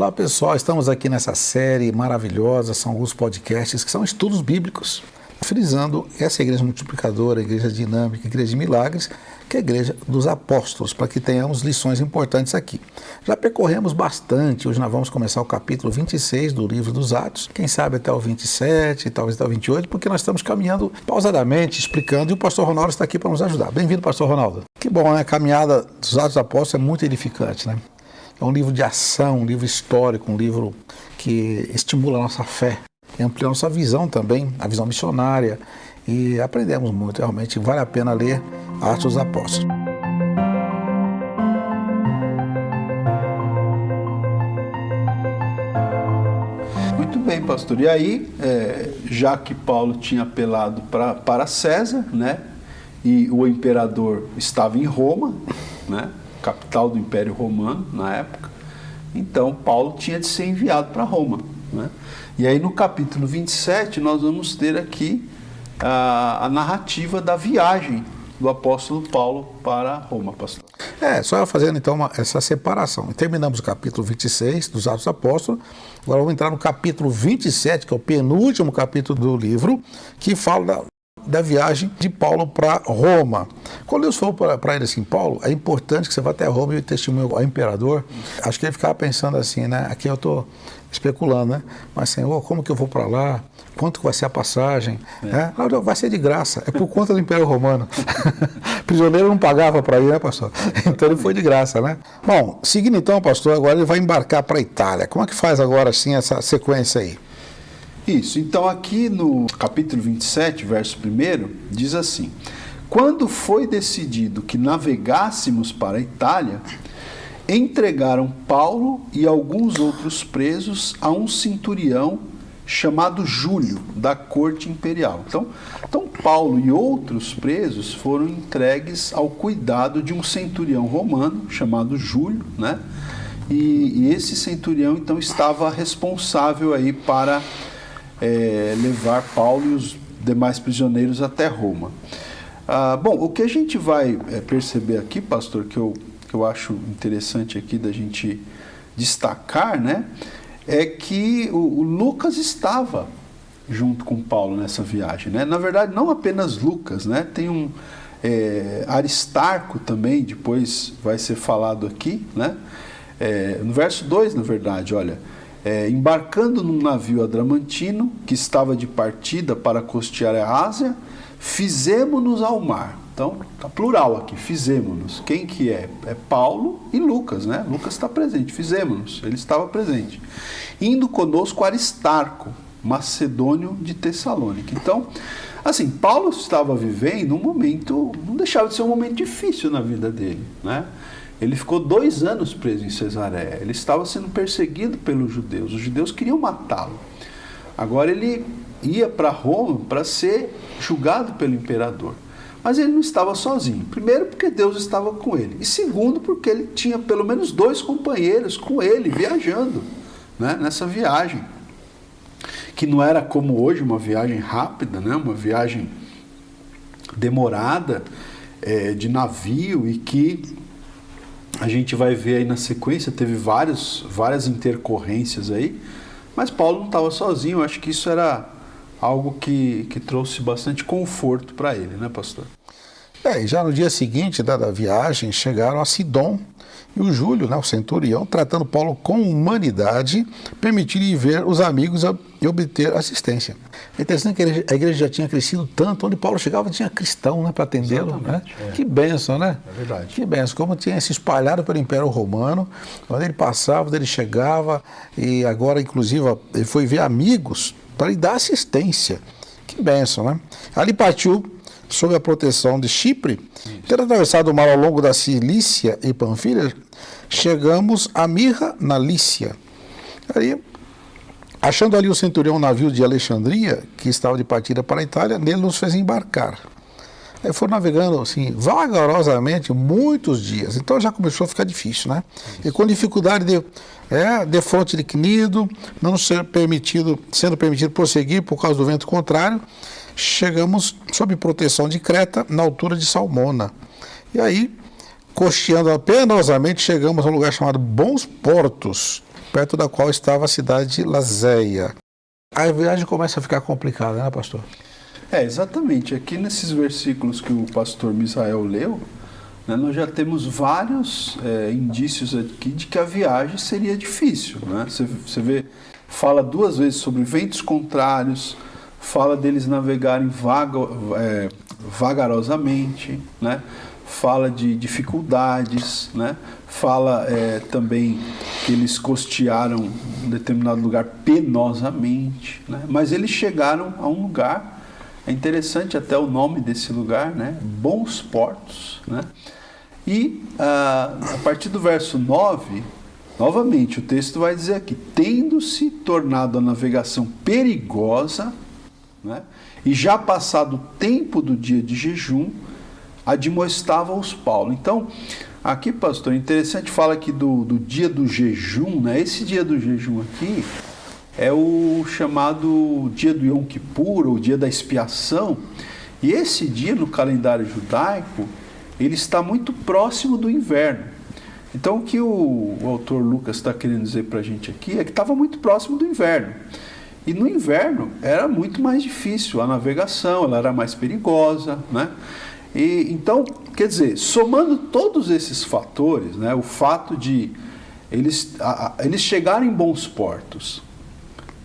Olá pessoal, estamos aqui nessa série maravilhosa, são alguns podcasts que são estudos bíblicos, frisando essa igreja multiplicadora, igreja dinâmica, igreja de milagres, que é a igreja dos apóstolos, para que tenhamos lições importantes aqui. Já percorremos bastante, hoje nós vamos começar o capítulo 26 do livro dos Atos, quem sabe até o 27, talvez até o 28, porque nós estamos caminhando pausadamente, explicando, e o pastor Ronaldo está aqui para nos ajudar. Bem-vindo, pastor Ronaldo. Que bom, né? A caminhada dos Atos dos Apóstolos é muito edificante, né? É um livro de ação, um livro histórico, um livro que estimula a nossa fé, amplia a nossa visão também, a visão missionária, e aprendemos muito, realmente vale a pena ler Atos dos Apóstolos. Muito bem, pastor. E aí, já que Paulo tinha apelado para César, né, e o imperador estava em Roma, né, capital do Império Romano na época, então Paulo tinha de ser enviado para Roma, né? E aí no capítulo 27 nós vamos ter aqui a narrativa da viagem do apóstolo Paulo para Roma, pastor. Só fazendo então essa separação. Terminamos o capítulo 26 dos Atos dos Apóstolos, agora vamos entrar no capítulo 27, que é o penúltimo capítulo do livro, que fala da viagem de Paulo para Roma. Quando Deus falou para ele assim, Paulo, é importante que você vá até Roma e testemunhe ao imperador. Acho que ele ficava pensando assim, né? Aqui eu estou especulando, né? Mas, Senhor, como que eu vou para lá? Quanto que vai ser a passagem? Não, vai ser de graça, é por conta do Império Romano. Prisioneiro não pagava para ir, né, pastor? Então ele foi de graça, né? Bom, seguindo então, pastor, agora ele vai embarcar para a Itália. Como é que faz agora, assim, essa sequência aí? Isso, então aqui no capítulo 27, verso 1, diz assim: quando foi decidido que navegássemos para a Itália, entregaram Paulo e alguns outros presos a um centurião chamado Júlio, da corte imperial. Então Paulo e outros presos foram entregues ao cuidado de um centurião romano chamado Júlio, né? E esse centurião então estava responsável aí para levar Paulo e os demais prisioneiros até Roma. Bom, o que a gente vai perceber aqui, pastor, que eu acho interessante aqui da gente destacar, né, é que o Lucas estava junto com Paulo nessa viagem, né? Na verdade, não apenas Lucas, né? Tem um Aristarco também, depois vai ser falado aqui, né? No verso 2, na verdade, olha, embarcando num navio adramantino que estava de partida para costear a Ásia, fizemo-nos ao mar. Então, tá plural aqui, fizemo-nos. Quem que é? É Paulo e Lucas, né? Lucas está presente, fizemo-nos, ele estava presente. Indo conosco Aristarco, macedônio de Tessalônica. Então, assim, Paulo estava vivendo um momento, não deixava de ser um momento difícil na vida dele, né? Ele ficou 2 anos preso em Cesareia. Ele estava sendo perseguido pelos judeus. Os judeus queriam matá-lo. Agora ele ia para Roma para ser julgado pelo imperador. Mas ele não estava sozinho. Primeiro, porque Deus estava com ele. E segundo, porque ele tinha pelo menos 2 companheiros com ele viajando, né, nessa viagem. Que não era como hoje, uma viagem rápida, né, uma viagem demorada, de navio, e que a gente vai ver aí na sequência, teve várias intercorrências aí, mas Paulo não estava sozinho. Eu acho que isso era algo que trouxe bastante conforto para ele, né, pastor? E já no dia seguinte da viagem, chegaram a Sidom, e o Júlio, né, o centurião, tratando Paulo com humanidade, permitiu-lhe ver os amigos e obter assistência. É interessante que a igreja já tinha crescido tanto, onde Paulo chegava tinha cristão, né, para atendê-lo. Né? Que bênção, né? É verdade. Que bênção, como tinha se espalhado pelo Império Romano, onde ele passava, onde ele chegava, e agora, inclusive, ele foi ver amigos para lhe dar assistência. Que bênção, né? Ali partiu sob a proteção de Chipre, tendo atravessado o mar ao longo da Cilícia e Panfilha, chegamos a Mirra, na Lícia. Aí, achando ali o centurião, um navio de Alexandria, que estava de partida para a Itália, nele nos fez embarcar. Aí foram navegando assim, vagarosamente, muitos dias. Então já começou a ficar difícil, né? E com dificuldade de fronte de Cnido, não sendo permitido prosseguir por causa do vento contrário, chegamos sob proteção de Creta, na altura de Salmona. E aí, costeando penosamente, chegamos a um lugar chamado Bons Portos, perto da qual estava a cidade de Lazéia. A viagem começa a ficar complicada, né, pastor? Exatamente. Aqui nesses versículos que o pastor Misael leu, né, nós já temos vários indícios aqui de que a viagem seria difícil. Né? Você vê, fala 2 vezes sobre ventos contrários, fala deles navegarem vagarosamente, né? Fala de dificuldades, né? Fala também que eles costearam um determinado lugar penosamente, né? Mas eles chegaram a um lugar, é interessante até o nome desse lugar, né? Bons Portos, né? E a partir do verso 9, novamente o texto vai dizer aqui, tendo-se tornado a navegação perigosa, né? E já passado o tempo do dia de jejum, admoestava-os Paulo. Então, aqui, pastor, interessante, fala aqui do dia do jejum, né? Esse dia do jejum aqui é o chamado dia do Yom Kippur, ou dia da expiação, e esse dia no calendário judaico, ele está muito próximo do inverno. Então, o que o autor Lucas está querendo dizer para a gente aqui é que estava muito próximo do inverno. E no inverno era muito mais difícil a navegação, ela era mais perigosa, né? E, então, quer dizer, somando todos esses fatores, né, o fato de eles chegarem em bons portos,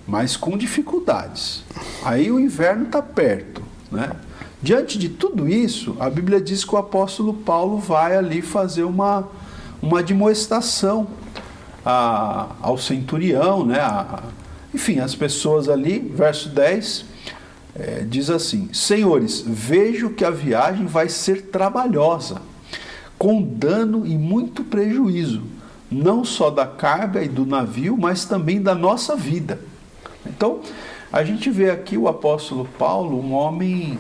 mas com dificuldades, aí o inverno está perto, né? Diante de tudo isso, a Bíblia diz que o apóstolo Paulo vai ali fazer uma admoestação ao centurião, né? Enfim, as pessoas ali, verso 10... diz assim, senhores, vejo que a viagem vai ser trabalhosa, com dano e muito prejuízo, não só da carga e do navio, mas também da nossa vida. Então, a gente vê aqui o apóstolo Paulo, um homem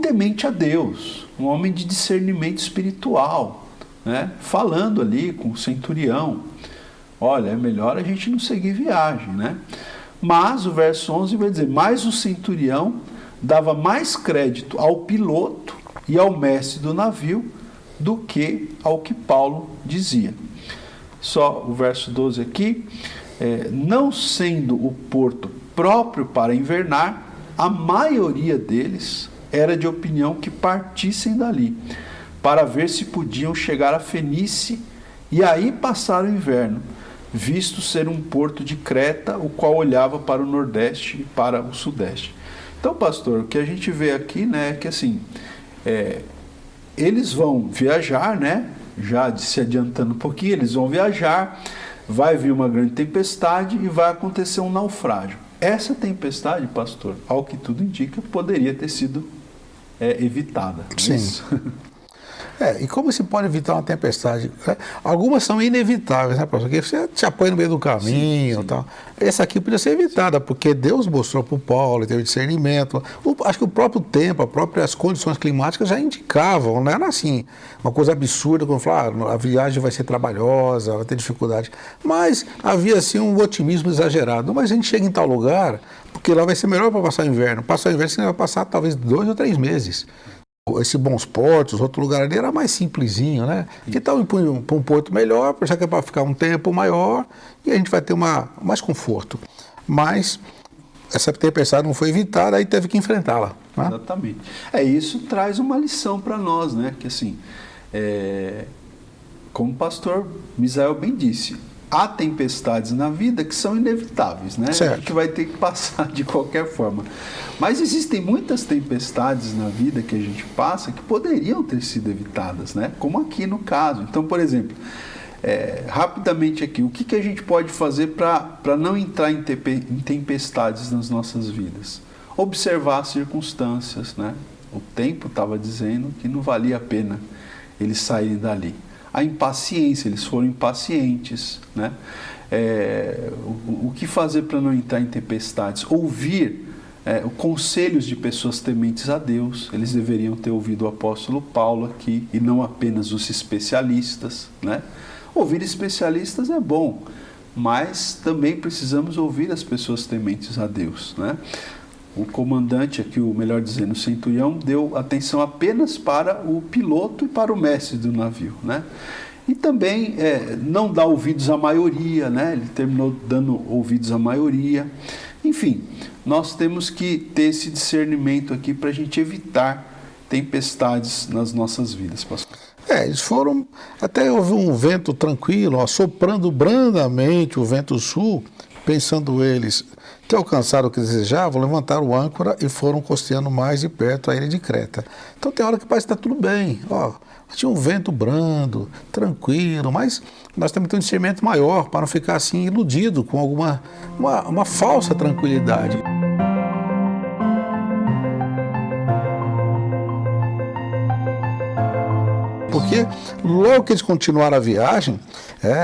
temente a Deus, um homem de discernimento espiritual, né? Falando ali com o centurião, olha, é melhor a gente não seguir viagem, né? Mas o verso 11 vai dizer, mas o centurião dava mais crédito ao piloto e ao mestre do navio do que ao que Paulo dizia. Só o verso 12 aqui, não sendo o porto próprio para invernar, a maioria deles era de opinião que partissem dali, para ver se podiam chegar a Fenícia e aí passar o inverno, visto ser um porto de Creta, o qual olhava para o nordeste e para o sudeste. Então, pastor, o que a gente vê aqui, né, é que assim, eles vão viajar, né, já se adiantando um pouquinho, eles vão viajar, vai vir uma grande tempestade e vai acontecer um naufrágio. Essa tempestade, pastor, ao que tudo indica, poderia ter sido evitada. Sim. Isso? E como se pode evitar uma tempestade? Algumas são inevitáveis, né, pastor? Porque você te apoia no meio do caminho, sim, sim. Tal. Essa aqui podia ser evitada, porque Deus mostrou para o Paulo, ele teve discernimento. Acho que o próprio tempo, as próprias condições climáticas já indicavam, não era assim, uma coisa absurda, quando falava, a viagem vai ser trabalhosa, vai ter dificuldade. Mas havia, assim, um otimismo exagerado. Mas a gente chega em tal lugar, porque lá vai ser melhor para passar o inverno. Passar o inverno, você vai passar talvez 2 ou 3 meses. Esse Bons Portos, outro lugar ali era mais simplesinho, né? Que tal ir para um porto melhor, já que é para ficar um tempo maior e a gente vai ter mais conforto. Mas essa tempestade não foi evitada, aí teve que enfrentá-la. Né? Exatamente. Isso traz uma lição para nós, né? Que assim, como o pastor Misael bem disse, há tempestades na vida que são inevitáveis, né? Certo. A gente vai ter que passar de qualquer forma. Mas existem muitas tempestades na vida que a gente passa que poderiam ter sido evitadas, né? Como aqui no caso. Então, por exemplo, rapidamente aqui, o que a gente pode fazer para não entrar em tempestades nas nossas vidas? Observar as circunstâncias, né? O tempo estava dizendo que não valia a pena eles saírem dali. A impaciência, eles foram impacientes, né? O que fazer para não entrar em tempestades? Ouvir conselhos de pessoas tementes a Deus. Eles deveriam ter ouvido o apóstolo Paulo aqui, e não apenas os especialistas, né? Ouvir especialistas é bom, mas também precisamos ouvir as pessoas tementes a Deus, né? O comandante aqui, o melhor dizendo, o centurião, deu atenção apenas para o piloto e para o mestre do navio, né? E também não dá ouvidos à maioria, né? Ele terminou dando ouvidos à maioria. Enfim, nós temos que ter esse discernimento aqui para a gente evitar tempestades nas nossas vidas, pastor. Eles foram, até houve um vento tranquilo, soprando brandamente o vento sul, pensando eles que alcançaram o que desejavam, levantaram o âncora e foram costeando mais de perto a ilha de Creta. Então tem hora que parece que está tudo bem, tinha um vento brando, tranquilo, mas nós temos que ter um discernimento maior para não ficar assim iludido com uma falsa tranquilidade. Porque logo que eles continuaram a viagem,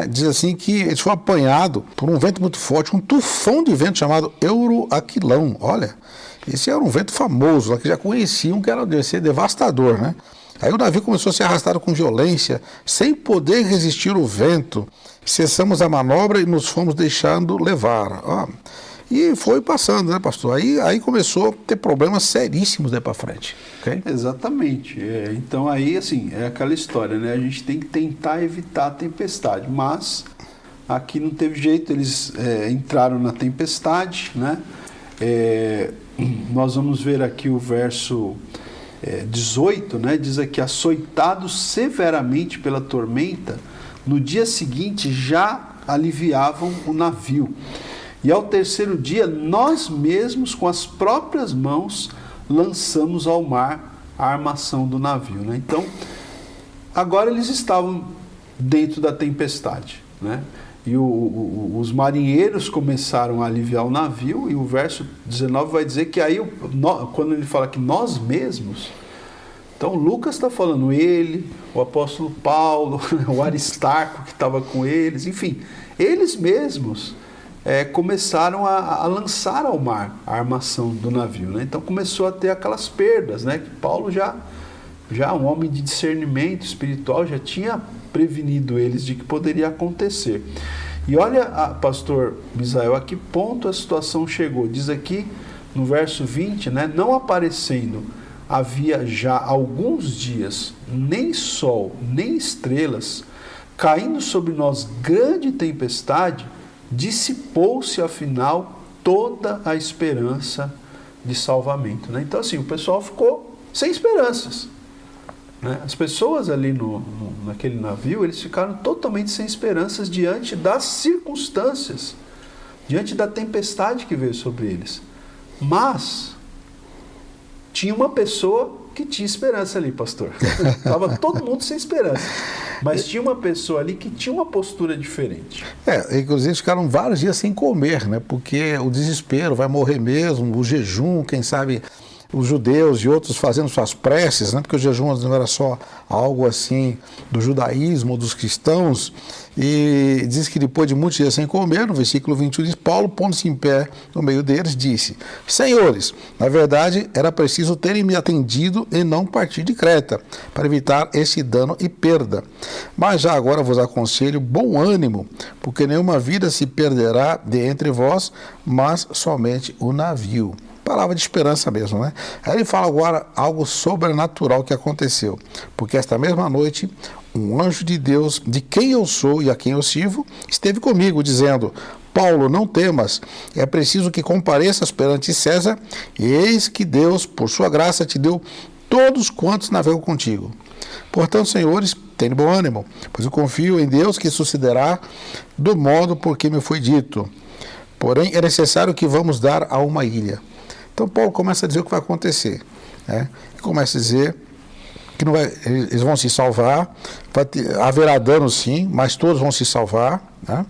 diz assim que eles foram apanhados por um vento muito forte, um tufão de vento chamado Euroaquilão. Olha, esse era um vento famoso, que já conheciam que era ser devastador, né? Aí o navio começou a ser arrastado com violência, sem poder resistir o vento. Cessamos a manobra e nos fomos deixando levar. E foi passando, né, pastor? Aí começou a ter problemas seríssimos daí para frente. Okay? Exatamente. Então aí, assim, é aquela história, né? A gente tem que tentar evitar a tempestade, mas aqui não teve jeito, eles entraram na tempestade, né? Nós vamos ver aqui o verso 18, né? Diz aqui, açoitados severamente pela tormenta, no dia seguinte já aliviavam o navio. E ao terceiro dia, nós mesmos, com as próprias mãos, lançamos ao mar a armação do navio, né? Então, agora eles estavam dentro da tempestade, né? E os marinheiros começaram a aliviar o navio, e o verso 19 vai dizer que aí, quando ele fala que nós mesmos, então Lucas está falando ele, o apóstolo Paulo, o Aristarco que estava com eles, enfim, eles mesmos começaram a lançar ao mar a armação do navio, né? Então começou a ter aquelas perdas, né? Que Paulo já um homem de discernimento espiritual, já tinha prevenido eles de que poderia acontecer. E olha, pastor Misael, a que ponto a situação chegou. Diz aqui no verso 20, né? Não aparecendo havia já alguns dias nem sol, nem estrelas, caindo sobre nós grande tempestade, dissipou-se afinal toda a esperança de salvamento, né? Então assim, o pessoal ficou sem esperanças, né? As pessoas ali naquele navio, eles ficaram totalmente sem esperanças diante das circunstâncias, diante da tempestade que veio sobre eles. Mas tinha uma pessoa que tinha esperança ali, pastor. Estava todo mundo sem esperança. Mas tinha uma pessoa ali que tinha uma postura diferente. Inclusive ficaram vários dias sem comer, né? Porque o desespero, vai morrer mesmo, o jejum, quem sabe os judeus e outros fazendo suas preces, né? Porque o jejum não era só algo assim do judaísmo, dos cristãos. E diz que depois de muitos dias sem comer, no versículo 21 diz, Paulo, pondo-se em pé no meio deles, disse, senhores, na verdade era preciso terem me atendido e não partir de Creta, para evitar esse dano e perda. Mas já agora vos aconselho bom ânimo, porque nenhuma vida se perderá de entre vós, mas somente o navio. Palavra de esperança mesmo, né? Aí ele fala agora algo sobrenatural que aconteceu, porque esta mesma noite um anjo de Deus, de quem eu sou e a quem eu sirvo, esteve comigo, dizendo, Paulo, não temas, é preciso que compareças perante César, e eis que Deus, por sua graça, te deu todos quantos navegam contigo. Portanto, senhores, tenham bom ânimo, pois eu confio em Deus que sucederá do modo por que me foi dito. Porém, é necessário que vamos dar a uma ilha. Então, Paulo começa a dizer o que vai acontecer, né? Começa a dizer que não vai, eles vão se salvar, haverá dano sim, mas todos vão se salvar, né?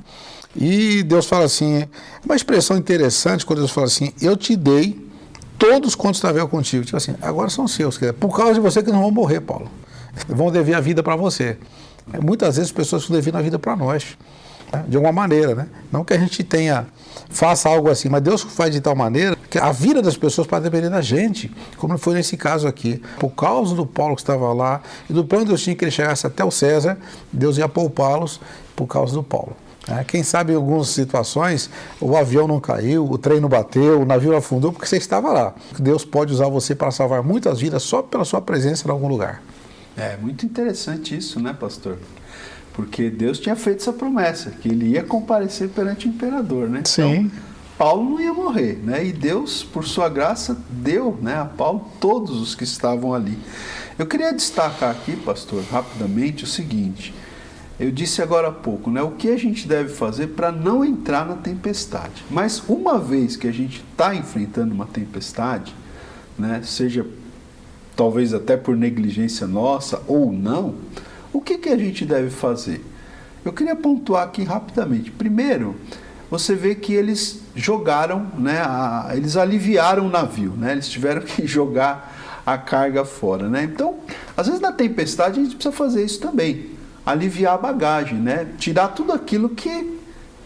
E Deus fala assim, uma expressão interessante quando Deus fala assim, eu te dei todos quantos navegam contigo, tipo assim, agora são seus, por causa de você que não vão morrer, Paulo, vão dever a vida para você. Muitas vezes as pessoas estão devendo a vida para nós, né? De alguma maneira, né? Não que a gente faça algo assim, mas Deus faz de tal maneira que a vida das pessoas pode depender da gente, como foi nesse caso aqui. Por causa do Paulo que estava lá e do plano de Deus tinha que ele chegasse até o César, Deus ia poupá-los por causa do Paulo. Quem sabe em algumas situações o avião não caiu, o trem não bateu, o navio afundou porque você estava lá. Deus pode usar você para salvar muitas vidas só pela sua presença em algum lugar. É muito interessante isso, né, pastor? Porque Deus tinha feito essa promessa, que ele ia comparecer perante o imperador, né? Sim. Então, Paulo não ia morrer, né? E Deus, por sua graça, deu, né, a Paulo todos os que estavam ali. Eu queria destacar aqui, pastor, rapidamente o seguinte. Eu disse agora há pouco, né, o que a gente deve fazer para não entrar na tempestade. Mas uma vez que a gente está enfrentando uma tempestade, né, seja talvez até por negligência nossa ou não, o que a gente deve fazer? Eu queria pontuar aqui rapidamente. Primeiro, você vê que eles jogaram, né, eles aliviaram o navio, né, eles tiveram que jogar a carga fora, né? Então, às vezes na tempestade a gente precisa fazer isso também, aliviar a bagagem, né, tirar tudo aquilo que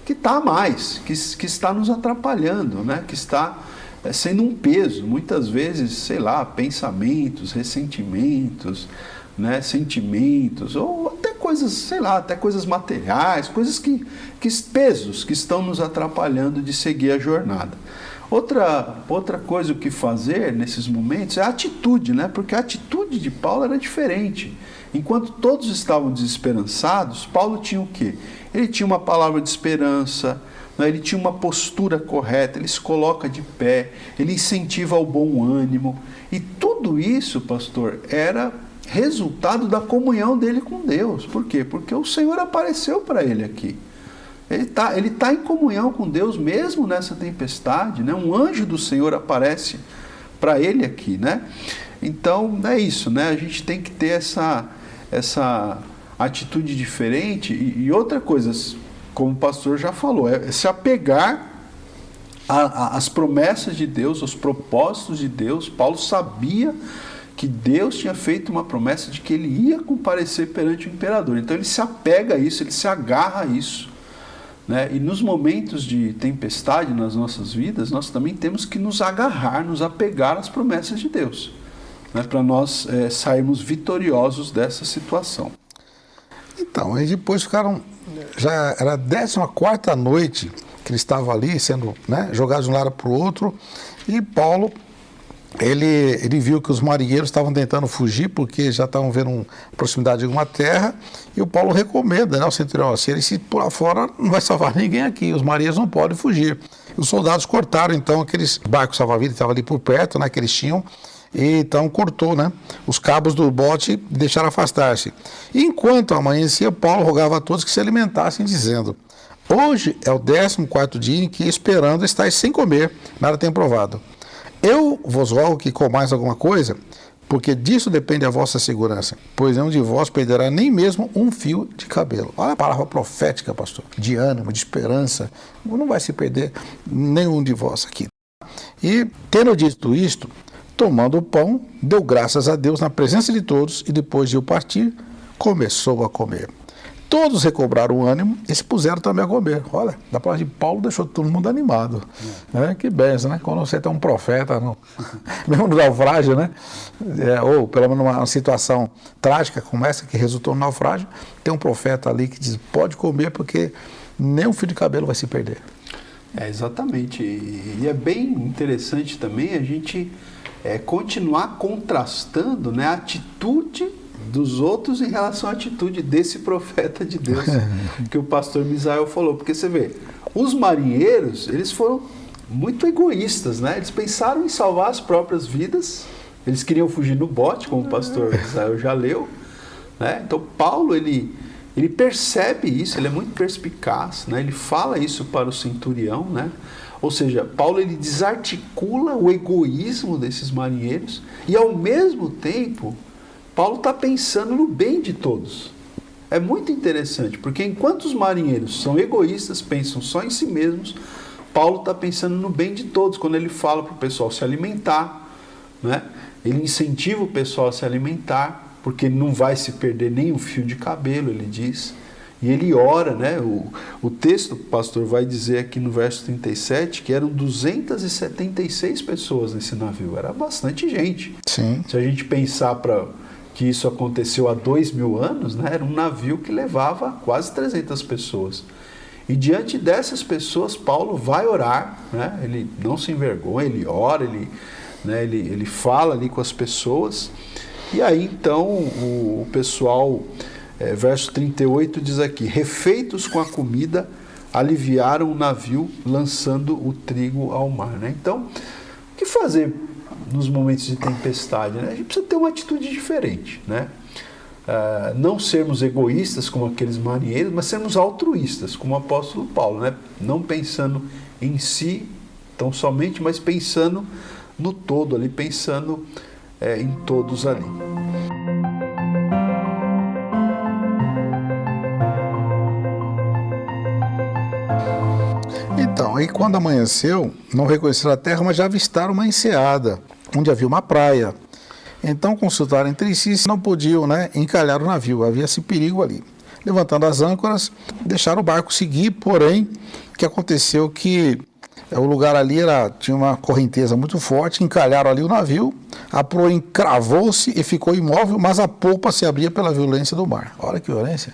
está a mais, que está nos atrapalhando, né, que está sendo um peso, muitas vezes, sei lá, pensamentos, ressentimentos, né, sentimentos, ou até coisas, sei lá, até coisas materiais, coisas pesos que estão nos atrapalhando de seguir a jornada. Outra coisa o que fazer nesses momentos é a atitude, né? Porque a atitude de Paulo era diferente. Enquanto todos estavam desesperançados, Paulo tinha o quê? Ele tinha uma palavra de esperança, né? Ele tinha uma postura correta, ele se coloca de pé, ele incentiva ao bom ânimo. E tudo isso, pastor, era resultado da comunhão dele com Deus. Por quê? Porque o Senhor apareceu para ele aqui. Ele tá em comunhão com Deus mesmo nessa tempestade, né? Um anjo do Senhor aparece para ele aqui, né? Então, é isso, né? A gente tem que ter essa atitude diferente. E outra coisa, como o pastor já falou, é se apegar às promessas de Deus, aos propósitos de Deus. Paulo sabia que Deus tinha feito uma promessa de que ele ia comparecer perante o imperador. Então ele se apega a isso, ele se agarra a isso, né? E nos momentos de tempestade nas nossas vidas, nós também temos que nos agarrar, nos apegar às promessas de Deus, né? Para nós sairmos vitoriosos dessa situação. Então, aí depois ficaram, já era a 14ª noite que eles estavam ali sendo, né, jogados de um lado para o outro, e Paulo, ele viu que os marinheiros estavam tentando fugir porque já estavam vendo proximidade de alguma terra, e o Paulo recomenda, né, ao centurião, se ele se pular fora não vai salvar ninguém aqui, os marinheiros não podem fugir. Os soldados cortaram então aqueles barcos salva-vidas que estavam ali por perto, né, que eles tinham, e então cortou, né, os cabos do bote e deixaram afastar-se. E enquanto amanhecia, Paulo rogava a todos que se alimentassem, dizendo: hoje é o 14º dia em que, esperando, estáis sem comer, nada tem provado. Eu vos rogo que comais alguma coisa, porque disso depende a vossa segurança, pois nenhum de vós perderá nem mesmo um fio de cabelo. Olha a palavra profética, pastor, de ânimo, de esperança. Não vai se perder nenhum de vós aqui. E, tendo dito isto, tomando o pão, deu graças a Deus na presença de todos, e depois de o partir, começou a comer. Todos recobraram o ânimo e se puseram também a comer. Olha, da palavra de Paulo deixou todo mundo animado. Que benção, né? Quando você tem um profeta, mesmo no naufrágio, né? Ou pelo menos uma situação trágica como essa, que resultou no naufrágio, tem um profeta ali que diz: pode comer porque nem um fio de cabelo vai se perder. Exatamente. E é bem interessante também a gente continuar contrastando, né, a atitude dos outros em relação à atitude desse profeta de Deus que o pastor Misael falou. Porque você vê, os marinheiros, eles foram muito egoístas, né? Eles pensaram em salvar as próprias vidas, eles queriam fugir no bote, como o pastor Misael já leu, né? Então Paulo, ele percebe isso, ele é muito perspicaz, né? Ele fala isso para o centurião, né? Ou seja, Paulo, ele desarticula o egoísmo desses marinheiros e, ao mesmo tempo, Paulo está pensando no bem de todos. É muito interessante, porque enquanto os marinheiros são egoístas, pensam só em si mesmos, Paulo está pensando no bem de todos. Quando ele fala para o pessoal se alimentar, né? Ele incentiva o pessoal a se alimentar, porque não vai se perder nem um fio de cabelo, ele diz. E ele ora, né? O texto, o pastor vai dizer aqui no verso 37, que eram 276 pessoas nesse navio. Era bastante gente. Sim. Se a gente pensar que isso aconteceu há 2000 anos, né? Era um navio que levava quase 300 pessoas. E diante dessas pessoas, Paulo vai orar, né? Ele não se envergonha, ele ora, ele fala ali com as pessoas. E aí então o pessoal verso 38 diz aqui: refeitos com a comida, aliviaram o navio, lançando o trigo ao mar. Né? Então, o que fazer nos momentos de tempestade? Né? A gente precisa ter uma atitude diferente, né? Não sermos egoístas como aqueles marinheiros, mas sermos altruístas, como o apóstolo Paulo, né? Não pensando em si tão somente, mas pensando no todo ali, pensando em todos ali. Então, aí quando amanheceu, não reconheceram a terra, mas já avistaram uma enseada, onde havia uma praia. Então consultaram entre si se não podiam, né, encalhar o navio, havia esse perigo ali. Levantando as âncoras, deixaram o barco seguir, porém, o que aconteceu que o lugar ali tinha uma correnteza muito forte, encalharam ali o navio, a proa encravou-se e ficou imóvel, mas a polpa se abria pela violência do mar. Olha que violência.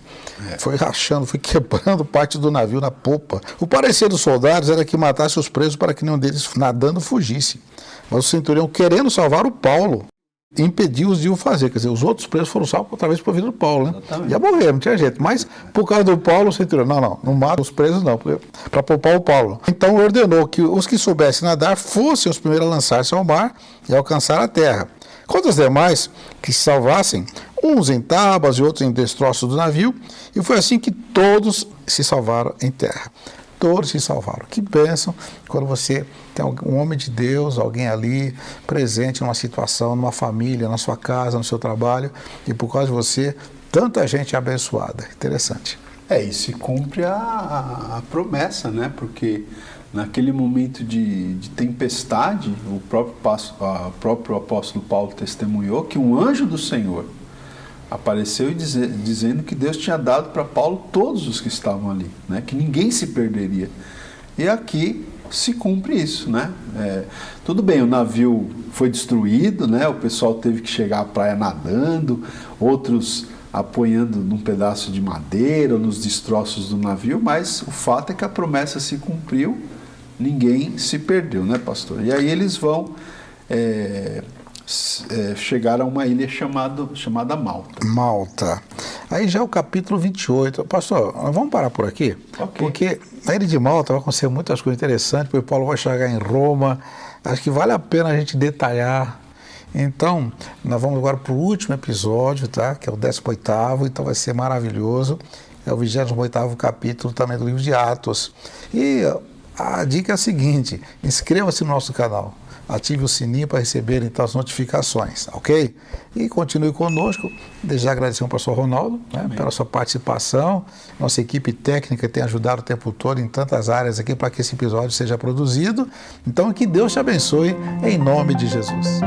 Foi rachando, foi quebrando parte do navio na polpa. O parecer dos soldados era que matasse os presos para que nenhum deles nadando fugisse. Mas o centurião, querendo salvar o Paulo, impediu-os de o fazer. Quer dizer, os outros presos foram salvos outra vez por vida do Paulo, né? Exatamente. Já morreram, não tinha jeito. Mas, por causa do Paulo, o centurião, não mata os presos não, para poupar o Paulo. Então, ordenou que os que soubessem nadar fossem os primeiros a lançar-se ao mar e alcançar a terra. Quanto aos demais que se salvassem, uns em tábuas e outros em destroços do navio, e foi assim que todos se salvaram em terra. Todos se salvaram. Que bênção quando você tem um homem de Deus, alguém ali presente numa situação, numa família, na sua casa, no seu trabalho, e por causa de você, tanta gente própria. Interessante. E se cumpre a promessa, né? Porque naquele momento de tempestade, o próprio apóstolo Paulo testemunhou que um anjo do Senhor apareceu dizendo que Deus tinha dado para Paulo todos os que estavam ali, né? Que ninguém se perderia. E aqui se cumpre isso, né? Tudo bem, o navio foi destruído, né? O pessoal teve que chegar à praia nadando, outros apoiando num pedaço de madeira ou nos destroços do navio, mas o fato é que a promessa se cumpriu, ninguém se perdeu, né, pastor? E aí eles vão chegar a uma ilha chamada Malta. Malta. Aí já é o capítulo 28. Pastor, vamos parar por aqui? Okay. Porque na ilha de Malta vai acontecer muitas coisas interessantes, porque Paulo vai chegar em Roma. Acho que vale a pena a gente detalhar. Então, nós vamos agora para o último episódio, tá? Que é o 18º, então vai ser maravilhoso. É o 28º capítulo também do livro de Atos. E a dica é a seguinte: inscreva-se no nosso canal. Ative o sininho para receber então as notificações, ok? E continue conosco. Desde já agradecer ao pastor Ronaldo, né, pela sua participação. Nossa equipe técnica tem ajudado o tempo todo em tantas áreas aqui para que esse episódio seja produzido. Então, que Deus te abençoe em nome de Jesus.